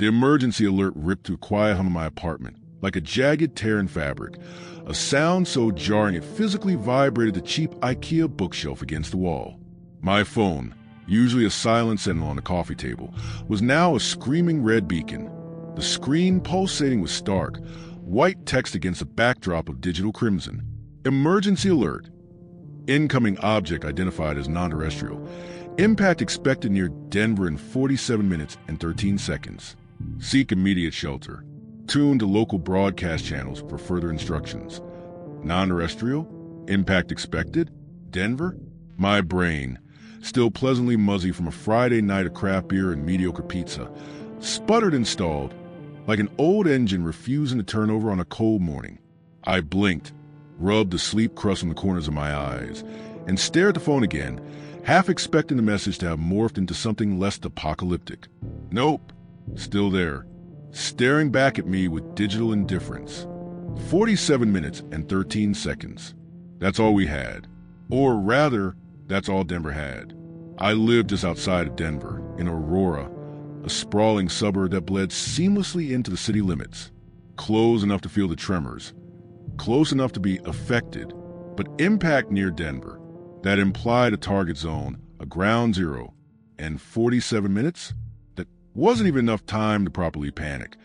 The emergency alert ripped through the quiet hum of my apartment, like a jagged tear in fabric, a sound so jarring it physically vibrated the cheap IKEA bookshelf against the wall. My phone, usually a silent sentinel on the coffee table, was now a screaming red beacon. The screen pulsating with stark, white text against a backdrop of digital crimson. Emergency alert. Incoming object identified as non-terrestrial. Impact expected near Denver in 47 minutes and 13 seconds. Seek immediate shelter. Tune to local broadcast channels for further instructions. Non-terrestrial? Impact expected? Denver? My brain, still pleasantly muzzy from a Friday night of craft beer and mediocre pizza, sputtered and stalled, like an old engine refusing to turn over on a cold morning. I blinked, rubbed the sleep crust on the corners of my eyes, and stared at the phone again, half expecting the message to have morphed into something less apocalyptic. Nope, still there, staring back at me with digital indifference. 47 minutes and 13 seconds. That's all we had. Or rather, that's all Denver had. I lived just outside of Denver, in Aurora, a sprawling suburb that bled seamlessly into the city limits. Close enough to feel the tremors, close enough to be affected, but impact near Denver. That implied a target zone, a ground zero, and 47 minutes? That wasn't even enough time to properly panic,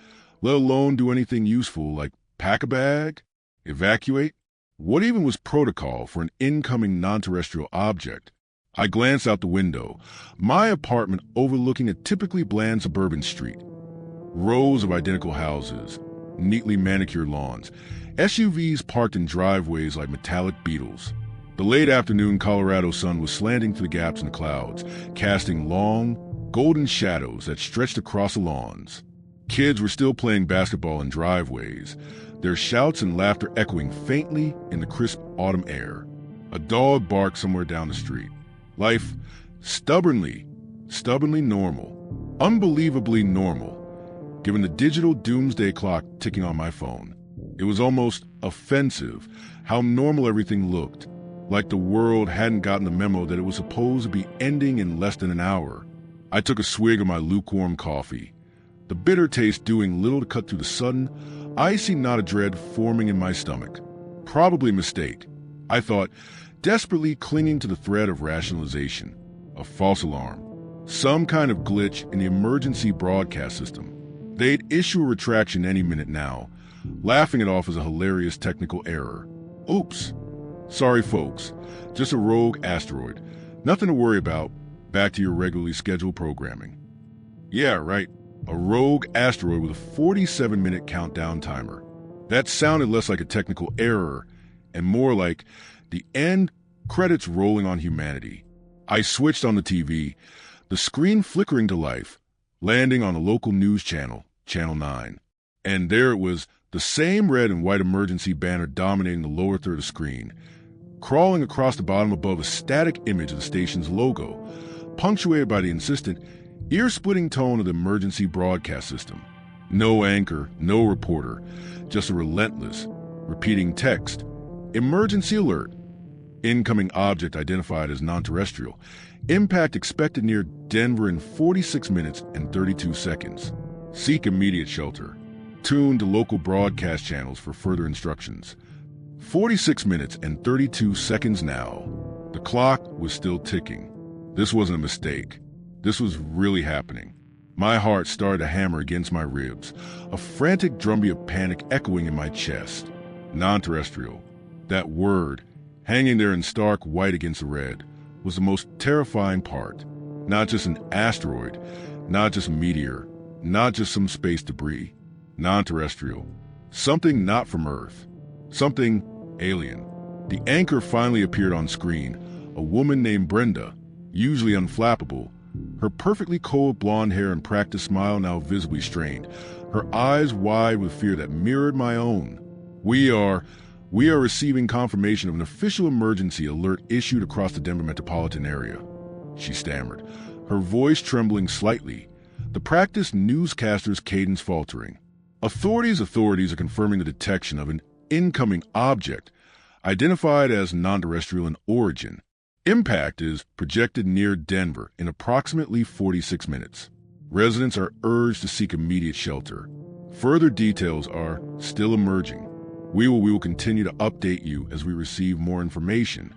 let alone do anything useful like pack a bag, evacuate. What even was protocol for an incoming non-terrestrial object? I glanced out the window, my apartment overlooking a typically bland suburban street. Rows of identical houses, neatly manicured lawns, SUVs parked in driveways like metallic beetles. The late afternoon Colorado sun was slanting through the gaps in the clouds, casting long, golden shadows that stretched across the lawns. Kids were still playing basketball in driveways, their shouts and laughter echoing faintly in the crisp autumn air. A dog barked somewhere down the street. Life, stubbornly normal, unbelievably normal, given the digital doomsday clock ticking on my phone. It was almost offensive how normal everything looked, like the world hadn't gotten the memo that it was supposed to be ending in less than an hour. I took a swig of my lukewarm coffee, the bitter taste doing little to cut through the sudden, icy knot of dread forming in my stomach. Probably a mistake, I thought, desperately clinging to the thread of rationalization. A false alarm. Some kind of glitch in the emergency broadcast system. They'd issue a retraction any minute now, laughing it off as a hilarious technical error. Oops. Sorry, folks. Just a rogue asteroid. Nothing to worry about. Back to your regularly scheduled programming. Yeah, right. A rogue asteroid with a 47-minute countdown timer. That sounded less like a technical error and more like the end credits rolling on humanity. I switched on the TV, the screen flickering to life, landing on a local news channel, Channel 9. And there it was, the same red and white emergency banner dominating the lower third of the screen, crawling across the bottom above a static image of the station's logo, punctuated by the insistent, ear-splitting tone of the emergency broadcast system. No anchor, no reporter, just a relentless, repeating text. Emergency alert. Incoming object identified as non-terrestrial. Impact expected near Denver in 46 minutes and 32 seconds. Seek immediate shelter. Tune to local broadcast channels for further instructions. 46 minutes and 32 seconds now. The clock was still ticking. This wasn't a mistake. This was really happening. My heart started to hammer against my ribs, a frantic drumbeat of panic echoing in my chest. Non-terrestrial. That word, hanging there in stark white against the red, was the most terrifying part. Not just an asteroid, not just a meteor, not just some space debris. Non-terrestrial. Something not from Earth. Something alien. The anchor finally appeared on screen, a woman named Brenda, usually unflappable, her perfectly cold blonde hair and practiced smile now visibly strained, her eyes wide with fear that mirrored my own. We are receiving confirmation of an official emergency alert issued across the Denver metropolitan area, she stammered, her voice trembling slightly, the practiced newscaster's cadence faltering. Authorities are confirming the detection of an incoming object, identified as non-terrestrial in origin. Impact is projected near Denver in approximately 46 minutes. Residents are urged to seek immediate shelter. Further details are still emerging. We will continue to update you as we receive more information.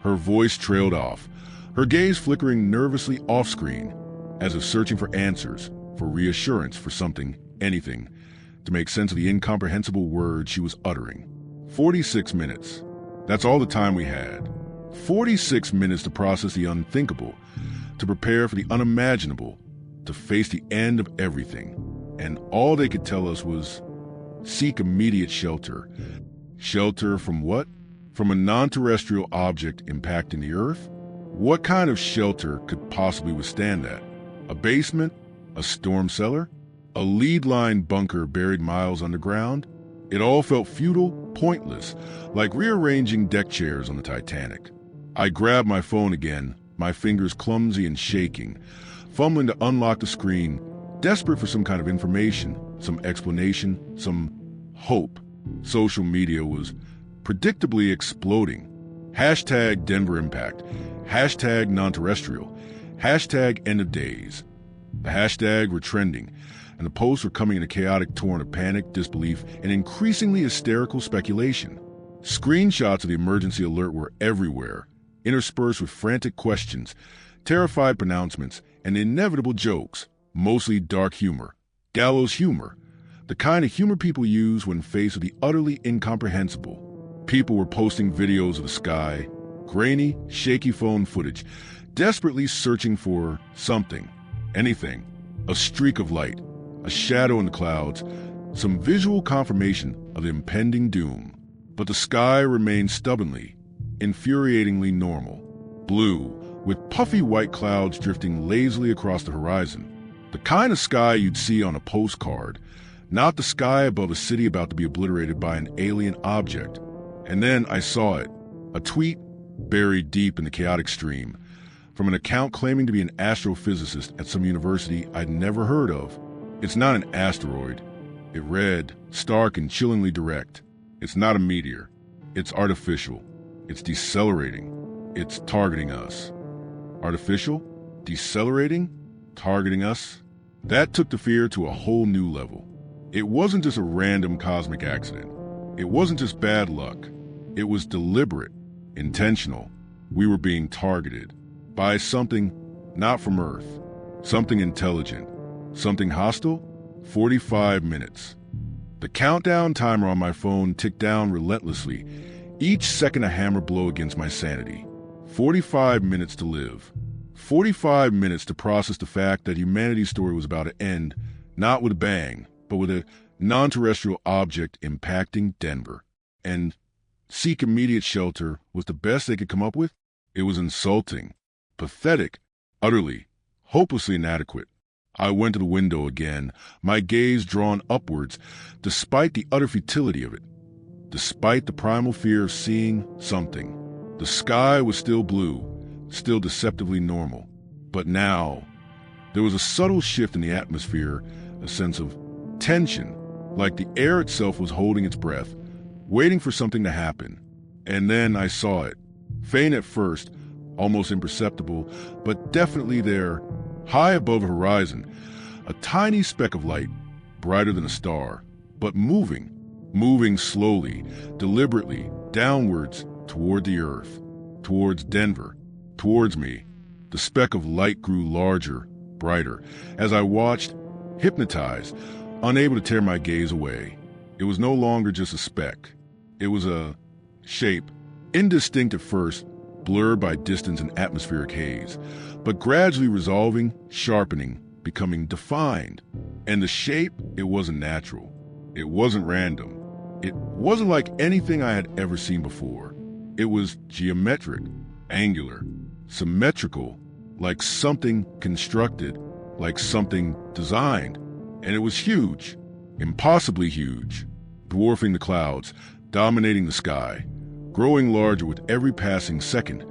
Her voice trailed off, her gaze flickering nervously off-screen, as if searching for answers, for reassurance, for something, anything, to make sense of the incomprehensible words she was uttering. 46 minutes. That's all the time we had. 46 minutes to process the unthinkable, to prepare for the unimaginable, to face the end of everything. And all they could tell us was, seek immediate shelter. Shelter from what? From a non-terrestrial object impacting the Earth? What kind of shelter could possibly withstand that? A basement? A storm cellar? A lead-line bunker buried miles underground? It all felt futile, pointless, like rearranging deck chairs on the Titanic. I grabbed my phone again, my fingers clumsy and shaking, fumbling to unlock the screen, desperate for some kind of information, some explanation, some hope. Social media was predictably exploding. Hashtag Denver Impact, hashtag Non-Terrestrial, hashtag End of Days. The hashtag were trending, and the posts were coming in a chaotic torrent of panic, disbelief, and increasingly hysterical speculation. Screenshots of the emergency alert were everywhere, interspersed with frantic questions, terrified pronouncements, and inevitable jokes, mostly dark humor, gallows humor, the kind of humor people use when faced with the utterly incomprehensible. People were posting videos of the sky, grainy, shaky phone footage, desperately searching for something, anything, a streak of light, a shadow in the clouds, some visual confirmation of the impending doom. But the sky remained stubbornly, infuriatingly normal, blue, with puffy white clouds drifting lazily across the horizon. The kind of sky you'd see on a postcard, not the sky above a city about to be obliterated by an alien object. And then I saw it, a tweet buried deep in the chaotic stream, from an account claiming to be an astrophysicist at some university I'd never heard of. It's not an asteroid. It read, stark and chillingly direct. It's not a meteor. It's artificial. It's decelerating. It's targeting us. Artificial? Decelerating? Targeting us? That took the fear to a whole new level. It wasn't just a random cosmic accident. It wasn't just bad luck. It was deliberate, intentional. We were being targeted by something not from Earth, something intelligent, something hostile. 45 minutes. The countdown timer on my phone ticked down relentlessly, each second a hammer blow against my sanity. 45 minutes to live. 45 minutes to process the fact that humanity's story was about to end, not with a bang, but with a non-terrestrial object impacting Denver. And seek immediate shelter was the best they could come up with? It was insulting, pathetic, utterly, hopelessly inadequate. I went to the window again, my gaze drawn upwards, despite the utter futility of it, despite the primal fear of seeing something. The sky was still blue, still deceptively normal. But now, there was a subtle shift in the atmosphere, a sense of tension, like the air itself was holding its breath, waiting for something to happen. And then I saw it, faint at first, almost imperceptible, but definitely there, high above the horizon, a tiny speck of light, brighter than a star, but moving slowly, deliberately, downwards toward the Earth, towards Denver, towards me. The speck of light grew larger, brighter, as I watched, hypnotized, unable to tear my gaze away. It was no longer just a speck. It was a shape, indistinct at first, blurred by distance and atmospheric haze, but gradually resolving, sharpening, becoming defined. And the shape, it wasn't natural. It wasn't random. It wasn't like anything I had ever seen before. It was geometric, angular, symmetrical, like something constructed, like something designed. And it was huge, impossibly huge, dwarfing the clouds, dominating the sky, growing larger with every passing second,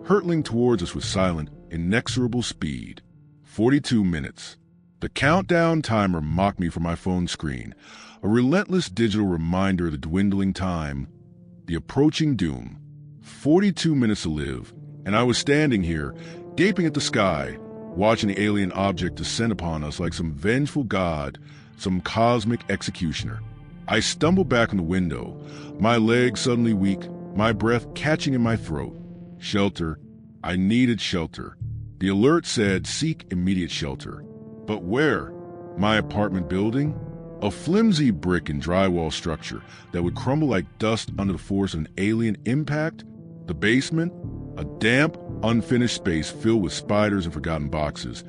hurtling towards us with silent, inexorable speed. 42 minutes. The countdown timer mocked me from my phone screen, a relentless digital reminder of the dwindling time, the approaching doom. 42 minutes to live, and I was standing here, gaping at the sky, watching the alien object descend upon us like some vengeful god, some cosmic executioner. I stumbled back on the window, my legs suddenly weak, my breath catching in my throat. Shelter. I needed shelter. The alert said, seek immediate shelter. But where? My apartment building? A flimsy brick and drywall structure that would crumble like dust under the force of an alien impact? The basement? A damp, unfinished space filled with spiders and forgotten boxes.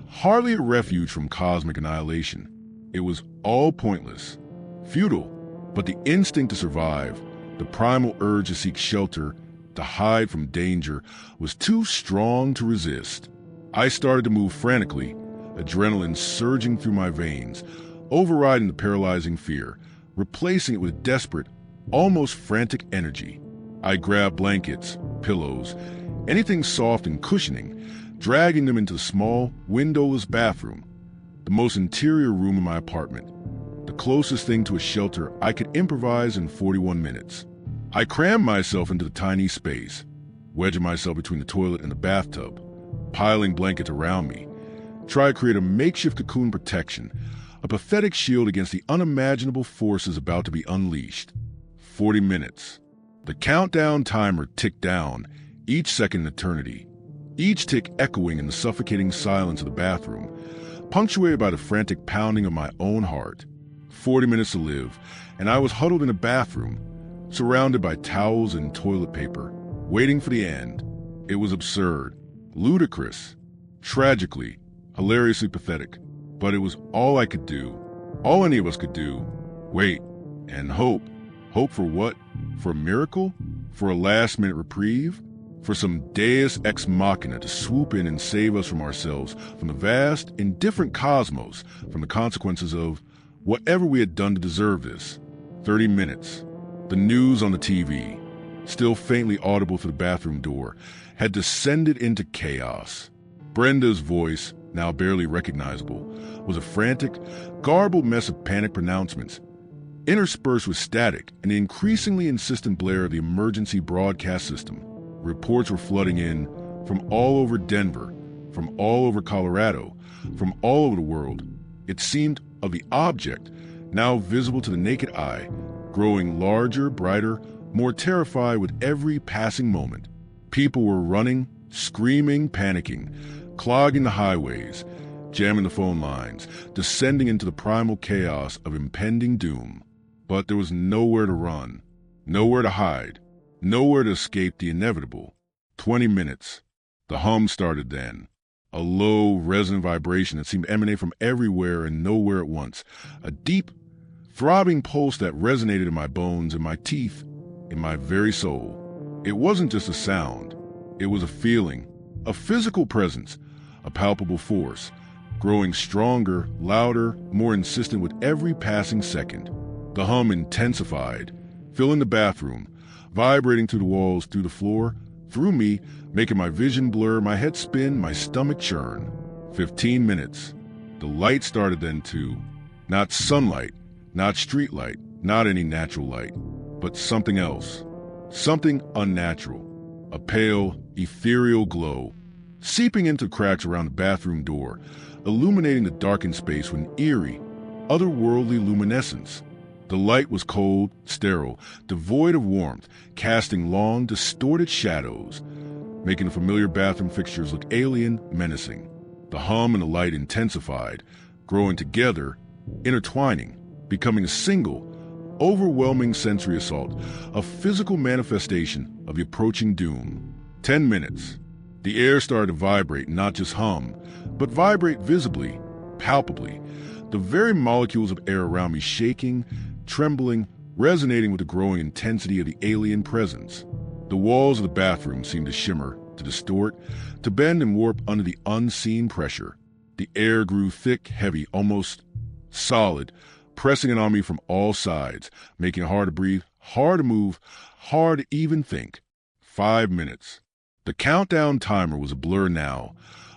Hardly a refuge from cosmic annihilation. It was all pointless. Futile. But the instinct to survive, the primal urge to seek shelter, to hide from danger, was too strong to resist. I started to move frantically, adrenaline surging through my veins, overriding the paralyzing fear, replacing it with desperate, almost frantic energy. I grabbed blankets, pillows, anything soft and cushioning, dragging them into the small, windowless bathroom, the most interior room in my apartment, the closest thing to a shelter I could improvise in 41 minutes. I crammed myself into the tiny space, wedging myself between the toilet and the bathtub, piling blankets around me, try to create a makeshift cocoon protection, a pathetic shield against the unimaginable forces about to be unleashed. 40 minutes. The countdown timer ticked down, each second an eternity, each tick echoing in the suffocating silence of the bathroom, punctuated by the frantic pounding of my own heart. 40 minutes to live, and I was huddled in a bathroom, surrounded by towels and toilet paper, waiting for the end. It was absurd, ludicrous, tragically, hilariously pathetic, but it was all I could do, all any of us could do. Wait, and hope. Hope for what? For a miracle? For a last-minute reprieve? For some deus ex machina to swoop in and save us from ourselves, from the vast, indifferent cosmos, from the consequences of whatever we had done to deserve this. 30 minutes. The news on the TV, still faintly audible through the bathroom door, had descended into chaos. Brenda's voice, now barely recognizable, was a frantic, garbled mess of panic pronouncements, interspersed with static and the increasingly insistent blare of the emergency broadcast system. Reports were flooding in from all over Denver, from all over Colorado, from all over the world. It seemed of the object, now visible to the naked eye, growing larger, brighter, more terrified with every passing moment. People were running, screaming, panicking, clogging the highways, jamming the phone lines, descending into the primal chaos of impending doom. But there was nowhere to run, nowhere to hide, nowhere to escape the inevitable. 20 minutes. The hum started then. A low, resonant vibration that seemed to emanate from everywhere and nowhere at once. A deep, throbbing pulse that resonated in my bones, in my teeth, in my very soul. It wasn't just a sound. It was a feeling, a physical presence, a palpable force, growing stronger, louder, more insistent with every passing second. The hum intensified, filling the bathroom, vibrating through the walls, through the floor, through me, making my vision blur, my head spin, my stomach churn. 15 minutes. The light started then too. Not sunlight, not street light, not any natural light, but something else. Something unnatural. A pale, ethereal glow, seeping into cracks around the bathroom door, illuminating the darkened space with an eerie, otherworldly luminescence. The light was cold, sterile, devoid of warmth, casting long, distorted shadows, making the familiar bathroom fixtures look alien, menacing. The hum and the light intensified, growing together, intertwining, becoming a single, overwhelming sensory assault, a physical manifestation of the approaching doom. 10 minutes. The air started to vibrate, not just hum, but vibrate visibly, palpably, the very molecules of air around me shaking, trembling, resonating with the growing intensity of the alien presence. The walls of the bathroom seemed to shimmer, to distort, to bend and warp under the unseen pressure. The air grew thick, heavy, almost solid, pressing in on me from all sides, making it hard to breathe, hard to move, hard to even think. 5 minutes. The countdown timer was a blur now,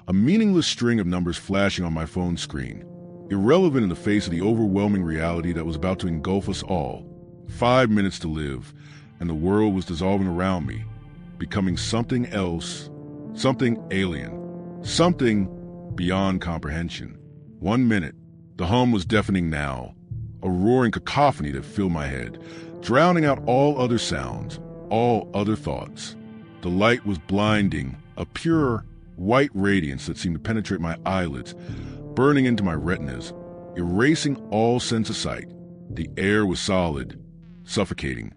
a meaningless string of numbers flashing on my phone screen, irrelevant in the face of the overwhelming reality that was about to engulf us all. 5 minutes to live, and the world was dissolving around me, becoming something else, something alien, something beyond comprehension. 1 minute, the hum was deafening now, a roaring cacophony that filled my head, drowning out all other sounds, all other thoughts. The light was blinding, a pure, white radiance that seemed to penetrate my eyelids, burning into my retinas, erasing all sense of sight. The air was solid, suffocating,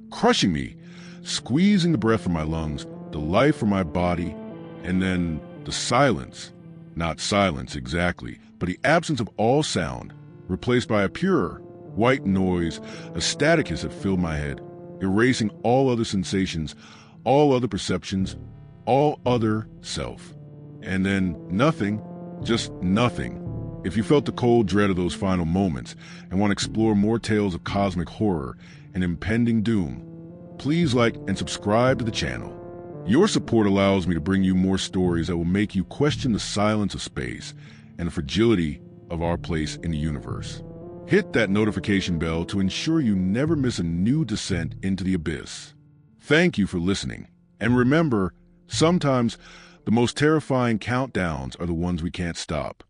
crushing me, squeezing the breath from my lungs, the life from my body, and then the silence. Not silence exactly, but the absence of all sound, replaced by a pure, white noise, a static hiss that filled my head, erasing all other sensations, all other perceptions, all other self. And then nothing, just nothing. If you felt the cold dread of those final moments and want to explore more tales of cosmic horror and impending doom, please like and subscribe to the channel. Your support allows me to bring you more stories that will make you question the silence of space and the fragility of our place in the universe. Hit that notification bell to ensure you never miss a new descent into the abyss. Thank you for listening. And remember, sometimes the most terrifying countdowns are the ones we can't stop.